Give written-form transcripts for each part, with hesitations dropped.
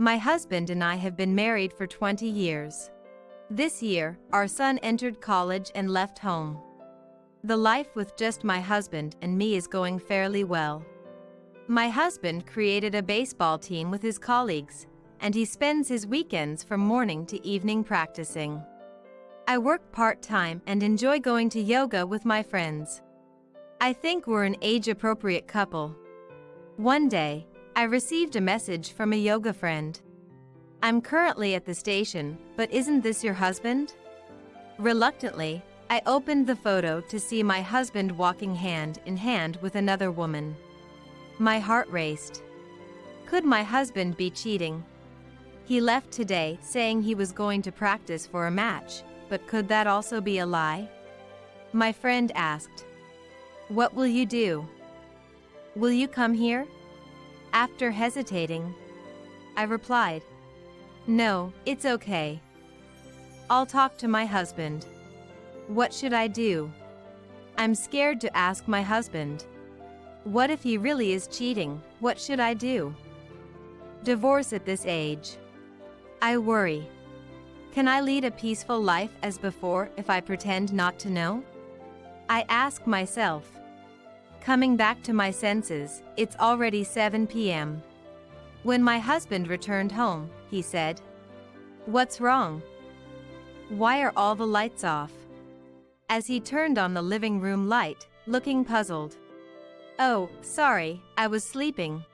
My husband and I have been married for 20 years. This year, our son entered college and left home. The life with just my husband and me is going fairly well. My husband created a baseball team with his colleagues, and he spends his weekends from morning to evening practicing. I work part-time and enjoy going to yoga with my friends. I think we're an age-appropriate couple. One day, I received a message from a yoga friend. "I'm currently at the station, but isn't this your husband?" Reluctantly, I opened the photo to see my husband walking hand in hand with another woman. My heart raced. Could my husband be cheating? He left today saying he was going to practice for a match, but could that also be a lie? My friend asked, "What will you do? Will you come here?" After hesitating, I replied, "No, it's okay. I'll talk to my husband." What should I do? I'm scared to ask my husband. What if he really is cheating? What should I do? Divorce at this age. I worry. Can I lead a peaceful life as before if I pretend not to know? I ask myself. Coming back to my senses, it's already 7 p.m. When my husband returned home, he said, "What's wrong? Why are all the lights off?" As he turned on the living room light, looking puzzled. "Oh, sorry, I was sleeping."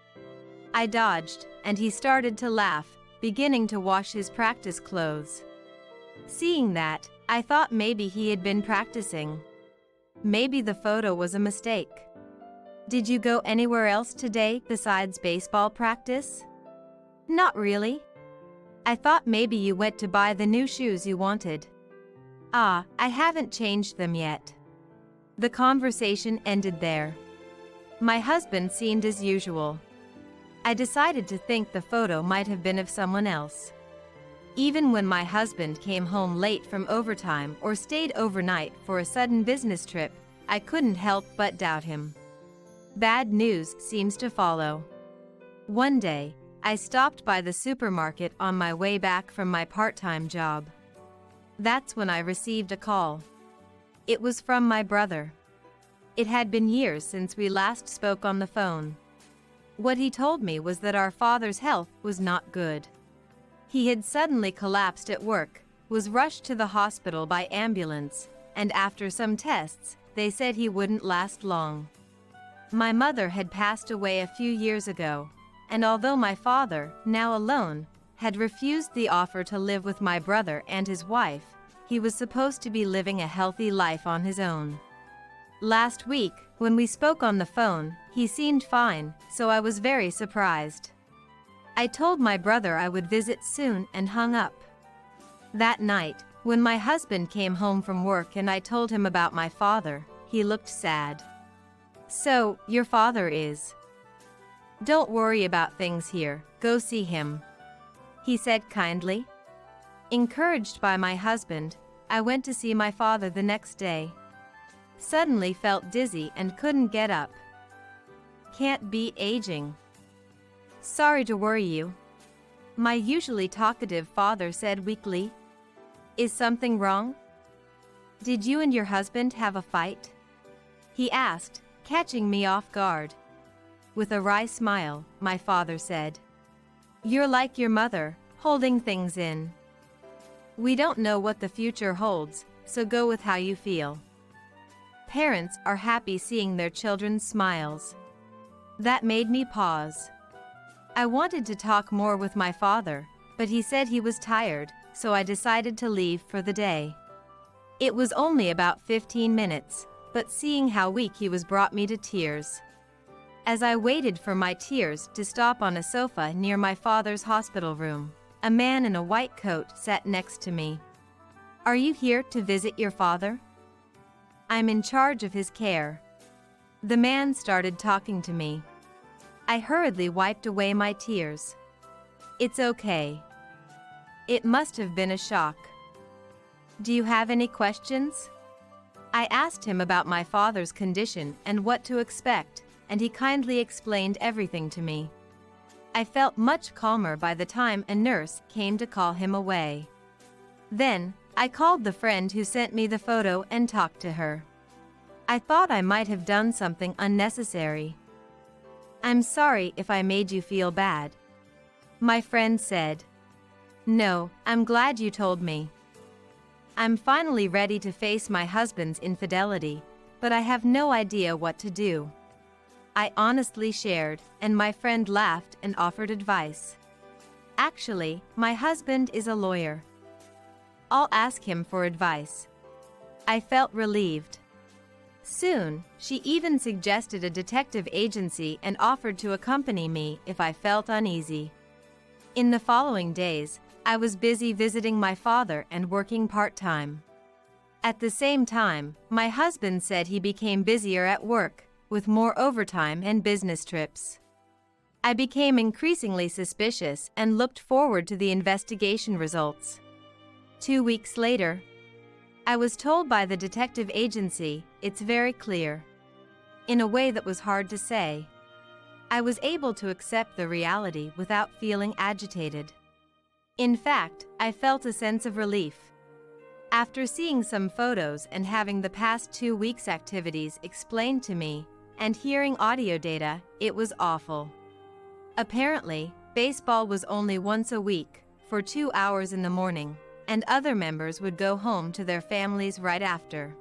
I dodged, and he started to laugh, beginning to wash his practice clothes. Seeing that, I thought maybe he had been practicing. Maybe the photo was a mistake. "Did you go anywhere else today besides baseball practice?" "Not really. I thought maybe you went to buy the new shoes you wanted." "Ah, I haven't changed them yet." The conversation ended there. My husband seemed as usual. I decided to think the photo might have been of someone else. Even when my husband came home late from overtime or stayed overnight for a sudden business trip, I couldn't help but doubt him. Bad news seems to follow. One day, I stopped by the supermarket on my way back from my part-time job. That's when I received a call. It was from my brother. It had been years since we last spoke on the phone. What he told me was that our father's health was not good. He had suddenly collapsed at work, was rushed to the hospital by ambulance, and after some tests, they said he wouldn't last long. My mother had passed away a few years ago, and although my father, now alone, had refused the offer to live with my brother and his wife, he was supposed to be living a healthy life on his own. Last week, when we spoke on the phone, he seemed fine, so I was very surprised. I told my brother I would visit soon and hung up. That night, when my husband came home from work and I told him about my father, he looked sad. "So, your father is..." "Don't worry about things here, go see him," he said kindly. Encouraged by my husband, I went to see my father the next day. Suddenly felt dizzy and couldn't get up. Can't beat aging. "Sorry to worry you," my usually talkative father said weakly. "Is something wrong? Did you and your husband have a fight?" he asked, catching me off guard. With a wry smile, my father said, "You're like your mother, holding things in. We don't know what the future holds, so go with how you feel." Parents are happy seeing their children's smiles. That made me pause. I wanted to talk more with my father, but he said he was tired, so I decided to leave for the day. It was only about 15 minutes, but seeing how weak he was brought me to tears. As I waited for my tears to stop on a sofa near my father's hospital room, a man in a white coat sat next to me. "Are you here to visit your father?" "I'm in charge of his care." The man started talking to me. I hurriedly wiped away my tears. "It's okay." It must have been a shock. "Do you have any questions?" I asked him about my father's condition and what to expect, and he kindly explained everything to me. I felt much calmer by the time a nurse came to call him away. Then, I called the friend who sent me the photo and talked to her. I thought I might have done something unnecessary. "I'm sorry if I made you feel bad," my friend said. "No, I'm glad you told me. I'm finally ready to face my husband's infidelity, but I have no idea what to do," I honestly shared, and my friend laughed and offered advice. "Actually, my husband is a lawyer. I'll ask him for advice." I felt relieved. Soon, she even suggested a detective agency and offered to accompany me if I felt uneasy. In the following days, I was busy visiting my father and working part-time. At the same time, my husband said he became busier at work, with more overtime and business trips. I became increasingly suspicious and looked forward to the investigation results. 2 weeks later, I was told by the detective agency, "It's very clear," in a way that was hard to say. I was able to accept the reality without feeling agitated. In fact, I felt a sense of relief. After seeing some photos and having the past 2 weeks' activities explained to me, and hearing audio data, it was awful. Apparently, baseball was only once a week, for 2 hours in the morning, and other members would go home to their families right after.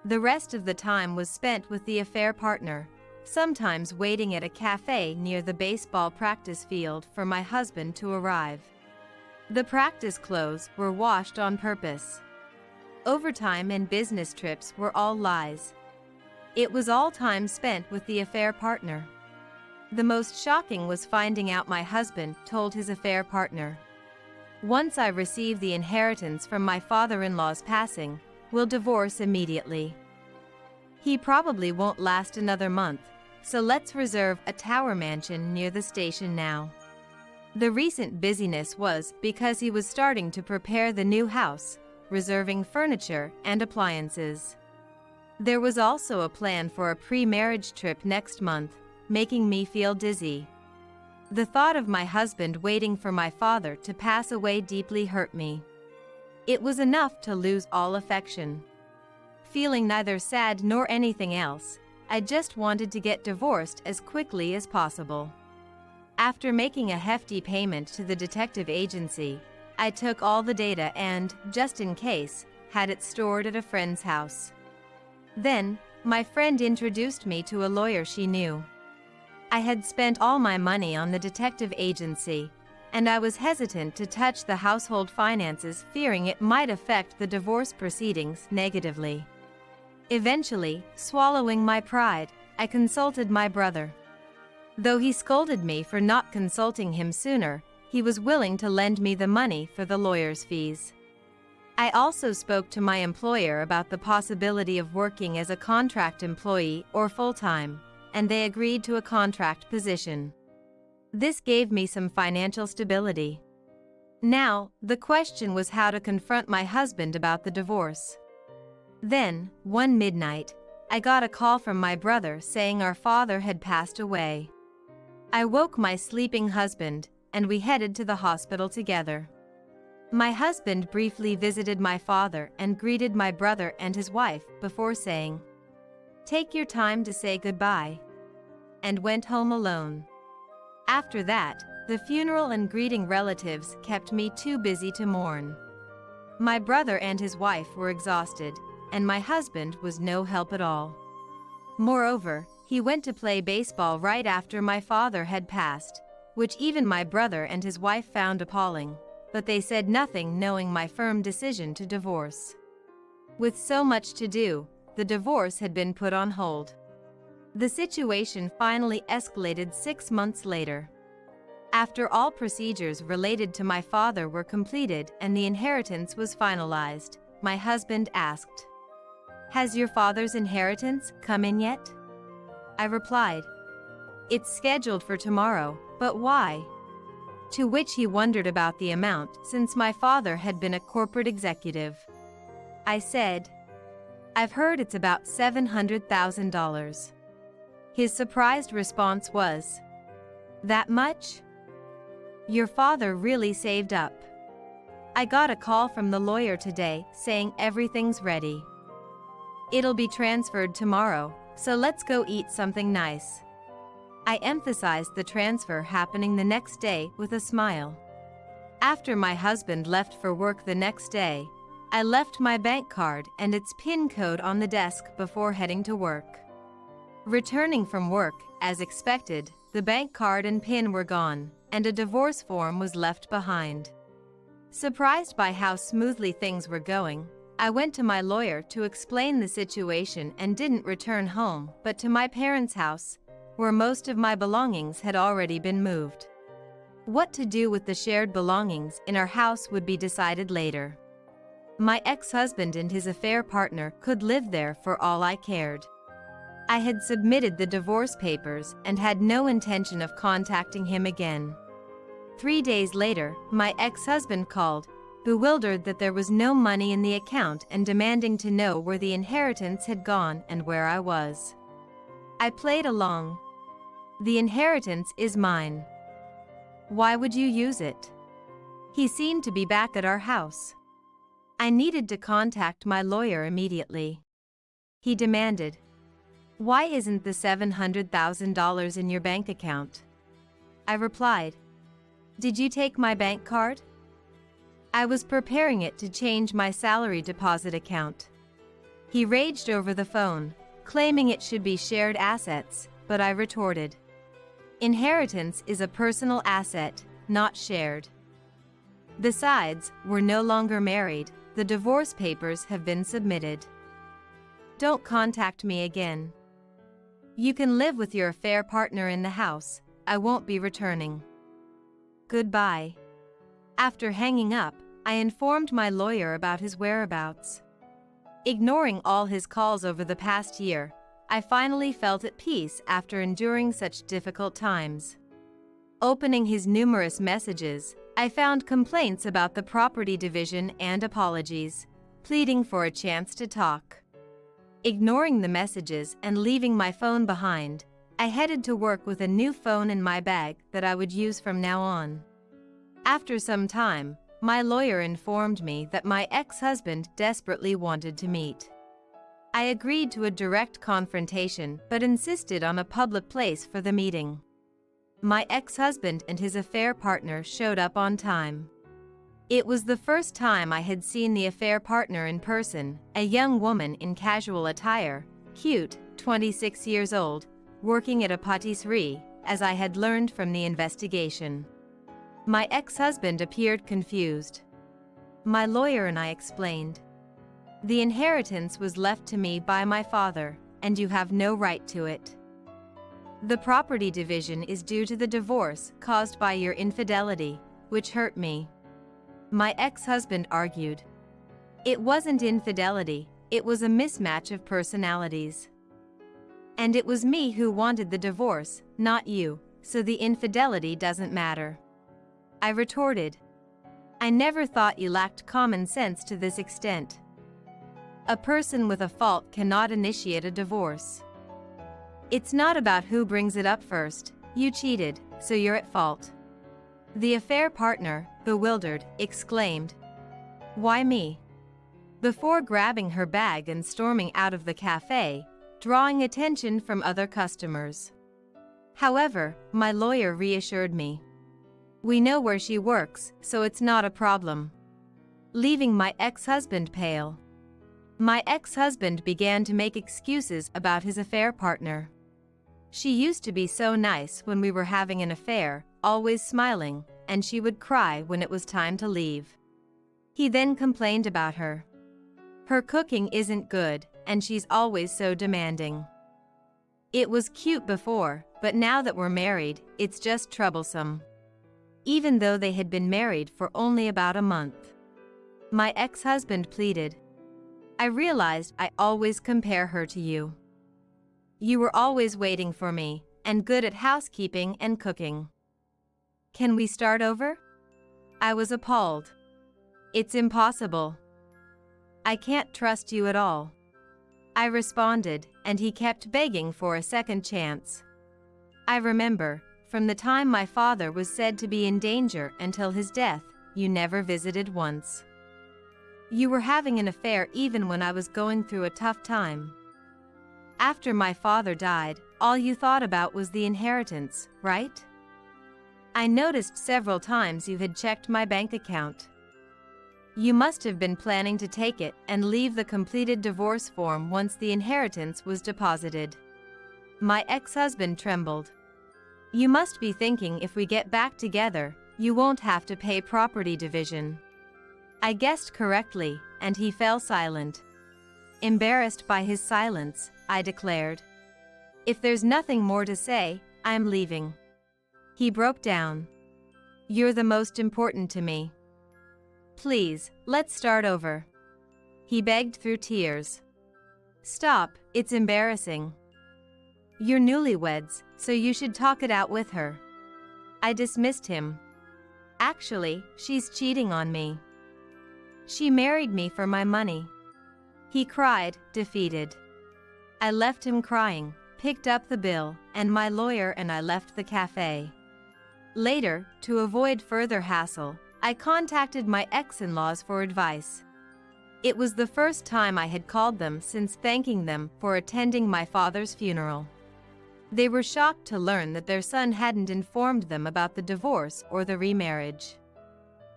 The rest of the time was spent with the affair partner, sometimes waiting at a cafe near the baseball practice field for my husband to arrive. The practice clothes were washed on purpose. Overtime and business trips were all lies. It was all time spent with the affair partner. The most shocking was finding out my husband told his affair partner, "Once I receive the inheritance from my father-in-law's passing, we'll divorce immediately. He probably won't last another month, so let's reserve a tower mansion near the station now." The recent busyness was because he was starting to prepare the new house, reserving furniture and appliances. There was also a plan for a pre-marriage trip next month, making me feel dizzy. The thought of my husband waiting for my father to pass away deeply hurt me. It was enough to lose all affection. Feeling neither sad nor anything else, I just wanted to get divorced as quickly as possible. After making a hefty payment to the detective agency, I took all the data and, just in case, had it stored at a friend's house. Then, my friend introduced me to a lawyer she knew. I had spent all my money on the detective agency, and I was hesitant to touch the household finances, fearing it might affect the divorce proceedings negatively. Eventually, swallowing my pride, I consulted my brother. Though he scolded me for not consulting him sooner, he was willing to lend me the money for the lawyer's fees. I also spoke to my employer about the possibility of working as a contract employee or full-time, and they agreed to a contract position. This gave me some financial stability. Now, the question was how to confront my husband about the divorce. Then, one midnight, I got a call from my brother saying our father had passed away. I woke my sleeping husband, and we headed to the hospital together. My husband briefly visited my father and greeted my brother and his wife before saying, "Take your time to say goodbye," and went home alone. After that, the funeral and greeting relatives kept me too busy to mourn. My brother and his wife were exhausted, and my husband was no help at all. Moreover, he went to play baseball right after my father had passed, which even my brother and his wife found appalling, but they said nothing knowing my firm decision to divorce. With so much to do, the divorce had been put on hold. The situation finally escalated 6 months later. After all procedures related to my father were completed and the inheritance was finalized, my husband asked, "Has your father's inheritance come in yet?" I replied, "It's scheduled for tomorrow, but why?" To which he wondered about the amount since my father had been a corporate executive. I said, "I've heard it's about $700,000. His surprised response was, "That much?" Your father really saved up. I got a call from the lawyer today saying everything's ready. It'll be transferred tomorrow, so let's go eat something nice. I emphasized the transfer happening the next day with a smile. After my husband left for work the next day, I left my bank card and its PIN code on the desk before heading to work. Returning from work, as expected, the bank card and PIN were gone, and a divorce form was left behind. Surprised by how smoothly things were going, I went to my lawyer to explain the situation and didn't return home, but to my parents' house, where most of my belongings had already been moved. What to do with the shared belongings in our house would be decided later. My ex-husband and his affair partner could live there for all I cared. I had submitted the divorce papers and had no intention of contacting him again. 3 days later, my ex-husband called, bewildered that there was no money in the account and demanding to know where the inheritance had gone and where I was. I played along. The inheritance is mine. Why would you use it? He seemed to be back at our house. I needed to contact my lawyer immediately. He demanded, "Why isn't the $700,000 in your bank account?" I replied, "Did you take my bank card?" I was preparing it to change my salary deposit account. He raged over the phone, claiming it should be shared assets, but I retorted, "Inheritance is a personal asset, not shared." Besides, we're no longer married, the divorce papers have been submitted. Don't contact me again. You can live with your affair partner in the house, I won't be returning. Goodbye. After hanging up, I informed my lawyer about his whereabouts. Ignoring all his calls over the past year, I finally felt at peace after enduring such difficult times. Opening his numerous messages, I found complaints about the property division and apologies, pleading for a chance to talk. Ignoring the messages and leaving my phone behind, I headed to work with a new phone in my bag that I would use from now on. After some time, my lawyer informed me that my ex-husband desperately wanted to meet. I agreed to a direct confrontation but insisted on a public place for the meeting. My ex-husband and his affair partner showed up on time. It was the first time I had seen the affair partner in person, a young woman in casual attire, cute, 26 years old, working at a patisserie, as I had learned from the investigation. My ex-husband appeared confused. My lawyer and I explained, "The inheritance was left to me by my father, and you have no right to it. The property division is due to the divorce caused by your infidelity, which hurt me." My ex-husband argued, "It wasn't infidelity, it was a mismatch of personalities. And it was me who wanted the divorce, not you, so the infidelity doesn't matter." I retorted, "I never thought you lacked common sense to this extent. A person with a fault cannot initiate a divorce. It's not about who brings it up first. You cheated, so you're at fault." The affair partner, bewildered, exclaimed, "Why me?" before grabbing her bag and storming out of the cafe, drawing attention from other customers. However, my lawyer reassured me. "We know where she works, so it's not a problem," leaving my ex-husband pale. My ex-husband began to make excuses about his affair partner. "She used to be so nice when we were having an affair, always smiling, and she would cry when it was time to leave." He then complained about her. "Her cooking isn't good, and she's always so demanding. It was cute before, but now that we're married, it's just troublesome." Even though they had been married for only about a month. My ex-husband pleaded, "I realized I always compare her to you. You were always waiting for me, and good at housekeeping and cooking. Can we start over?" I was appalled. "It's impossible. I can't trust you at all," I responded, and he kept begging for a second chance. I remember, from the time my father was said to be in danger until his death, you never visited once. You were having an affair even when I was going through a tough time. After my father died, all you thought about was the inheritance, right? I noticed several times you had checked my bank account. You must have been planning to take it and leave the completed divorce form once the inheritance was deposited. My ex-husband trembled. You must be thinking if we get back together, you won't have to pay property division. I guessed correctly, and he fell silent. Embarrassed by his silence, I declared, "If there's nothing more to say, I'm leaving." He broke down. "You're the most important to me. Please, let's start over." He begged through tears. "Stop, it's embarrassing. You're newlyweds, so you should talk it out with her." I dismissed him. "Actually, she's cheating on me. She married me for my money." He cried, defeated. I left him crying, picked up the bill, and my lawyer and I left the cafe. Later, to avoid further hassle, I contacted my ex-in-laws for advice. It was the first time I had called them since thanking them for attending my father's funeral. They were shocked to learn that their son hadn't informed them about the divorce or the remarriage.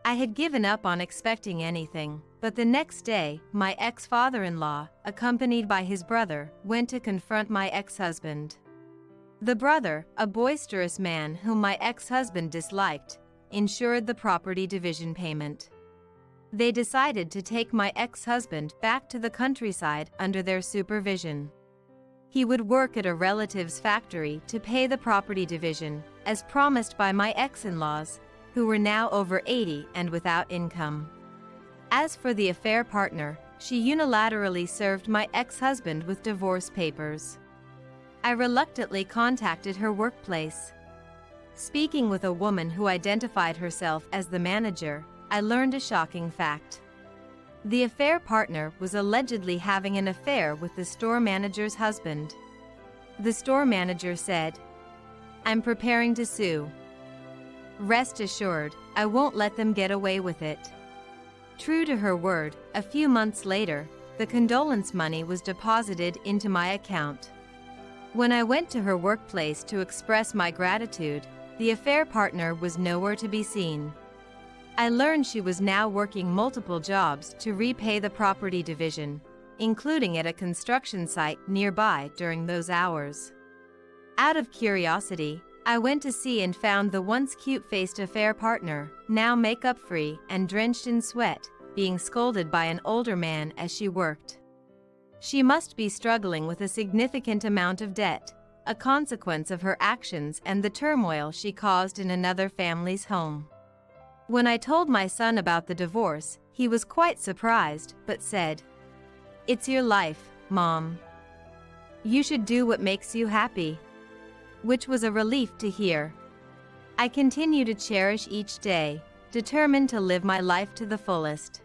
I had given up on expecting anything, but the next day, my ex-father-in-law, accompanied by his brother, went to confront my ex-husband. The brother, a boisterous man whom my ex-husband disliked, ensured the property division payment. They decided to take my ex-husband back to the countryside under their supervision. He would work at a relative's factory to pay the property division, as promised by my ex-in-laws, who were now over 80 and without income. As for the affair partner, she unilaterally served my ex-husband with divorce papers. I reluctantly contacted her workplace. Speaking with a woman who identified herself as the manager, I learned a shocking fact. The affair partner was allegedly having an affair with the store manager's husband. The store manager said, "I'm preparing to sue. Rest assured, I won't let them get away with it." True to her word, a few months later, the condolence money was deposited into my account. When I went to her workplace to express my gratitude, the affair partner was nowhere to be seen. I learned she was now working multiple jobs to repay the property division, including at a construction site nearby during those hours. Out of curiosity, I went to see and found the once cute-faced affair partner, now makeup-free and drenched in sweat, being scolded by an older man as she worked. She must be struggling with a significant amount of debt, a consequence of her actions and the turmoil she caused in another family's home. When I told my son about the divorce, he was quite surprised, but said, "It's your life, Mom. You should do what makes you happy," which was a relief to hear. I continue to cherish each day, determined to live my life to the fullest.